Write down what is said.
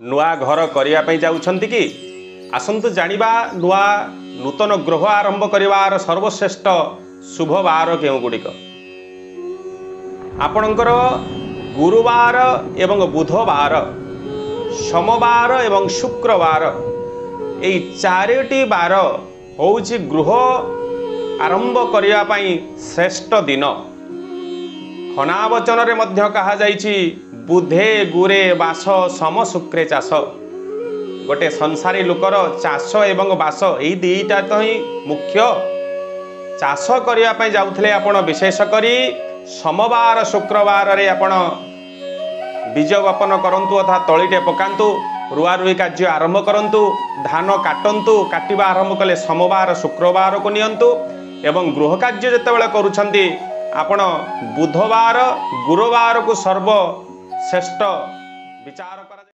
नुआ घर करने जाउछंती कि आसंतु जानिबा नुआ नूतन गृह आरंभ करिवार सर्वश्रेष्ठ शुभ बार केउ गुड़िक आपणकर गुरुवार एवं बुधवार सोमवार एवं शुक्रवार यही चारोटी बार होउछि गृह आरंभ करिया पई श्रेष्ठ दिन। खनावचन रे मध्य कहा जाइछि बुधे गुरे बास सम शुक्रे चाष। गोटे संसारी लोकर चाष एवं बास यही दुईटा तो ही मुख्य। चाष करिया पई जाउथले आपण विशेष करी सोमवार शुक्रवार रे आपण बीज वपन करंतु अथवा तळीटे पकांतु रुआ रुई कार्य आरंभ करंतु धान काटंतु काटिबा आरंभ कले सोमवार शुक्रवार को नियंतु एवं गृह कार्य जेतेबेले करूछंती आपण बुधवार गुरुवार को सर्वश्रेष्ठ विचार करा।